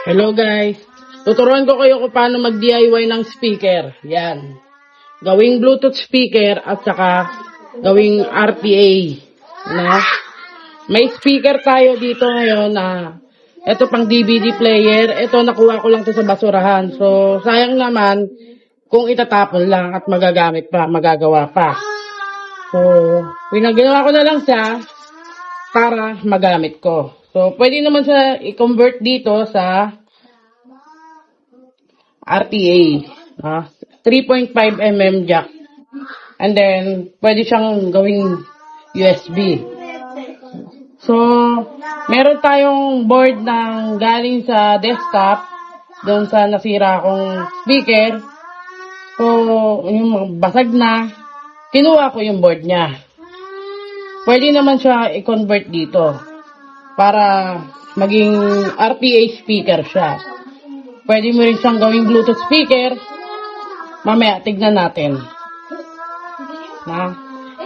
Hello guys, tuturuan ko kayo kung paano mag-DIY ng speaker. Yan. Gawing Bluetooth speaker at saka gawing RTA. No? May speaker tayo dito ngayon na ito pang DVD player. Ito nakuha ko lang to sa basurahan. So sayang naman kung itatapon lang at magagamit pa, magagawa pa. So pinaginawa ko na lang siya para magamit ko. So pwede naman siya i-convert dito sa RTA, 3.5mm jack. And then, pwede siyang gawing USB. So, meron tayong board ng galing sa desktop, doon sa nasira kong speaker. So, yung basag na, kinuha ko yung board niya. Pwede naman siya i-convert dito, para maging RTA speaker siya. Pwede mo rin siyang gawing Bluetooth speaker. Mamaya, tignan natin.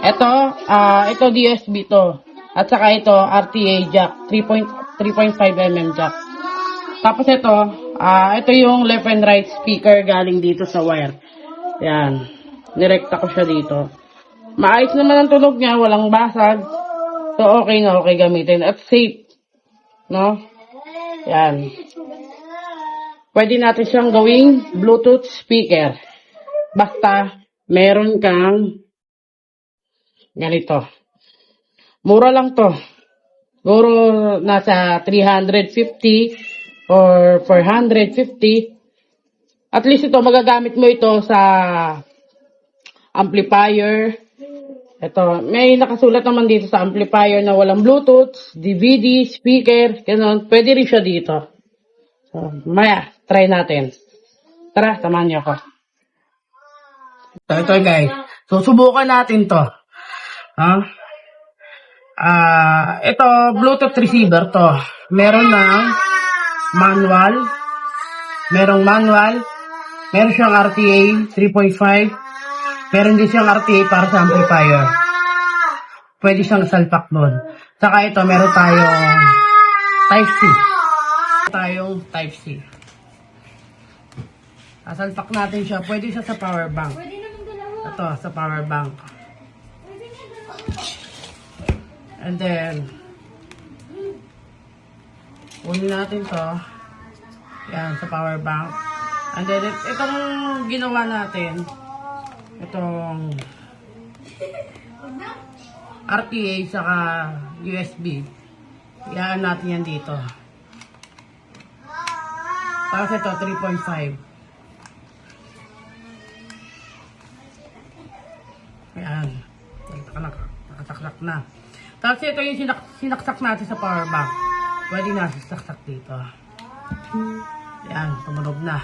Ito USB to. At saka ito, RTA jack. 3.5mm jack. Tapos ito yung left and right speaker galing dito sa wire. Yan. Nirekta ko siya dito. Maayos naman ang tunog niya. Walang basag. So, okay na okay gamitin. At safe. No? Yan. Pwede natin siyang gawing Bluetooth speaker. Basta, meron kang ganito. Mura lang to. Siguro nasa 350 or 450. At least ito, magagamit mo ito sa amplifier. Ito, may nakasulat naman dito sa amplifier na walang Bluetooth, DVD, speaker, gano'n. Pwede rin siya dito. So, maya, try natin. Tara, samahan niyo ako. Ito guys. So, subukan natin to. Ito, Bluetooth receiver to. Meron ng manual. Merong manual. Meron siyang RTA 3.5. Meron din siyang RTA para sa amplifier. Pwede siyang salpak doon. Saka ito, meron tayong Type-C. Type-C. Sasalpak natin siya. Pwede siya sa power bank. Ito, sa power bank. And then, kunin natin to. Yan, sa power bank. And then, itong ginawa natin, itong RTA saka USB. Iaan natin yan dito. Tapos ito, 3.5. Ayan. Nakataksak na. Tapos ito yung sinaksak natin sa power bank. Pwede na sasaksak dito. Ayan, tumunog na.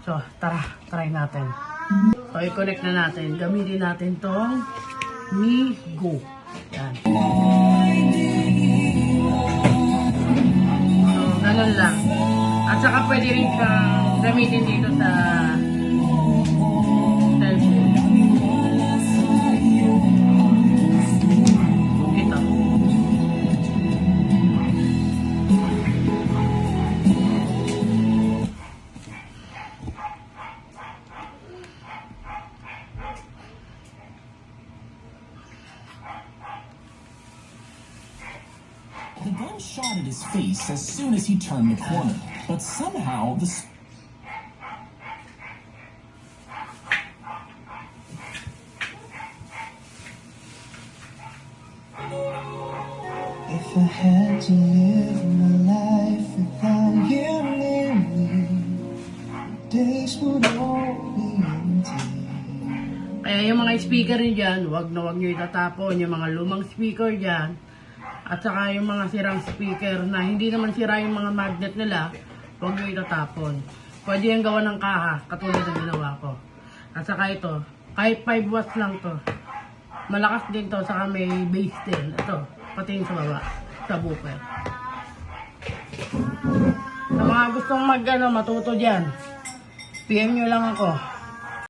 So, tara, try natin. So, i-connect na natin. Gamitin natin tong Mi Go. Ayan. So, ganun lang. At saka pwede rin siyang gamitin dito sa cellphone. Ito. The gun shot at his face as soon as he turned the corner, but somehow the... If I had to live my life without you near me, days would all be empty. Kaya yung mga speaker nyo dyan, wag nyo itatapon. Yung mga lumang speaker dyan, at saka yung mga sirang speaker na hindi naman sira yung mga magnet nila, huwag nyo itatapon. Pwede yung gawa ng kaha, katulad ng ginawa ko. At saka ito, kahit 5 watts lang to. Malakas din to, saka may bass din. Ito, pati yung sa baba, sa booper. Sa mga gustong matuto dyan, PM nyo lang ako.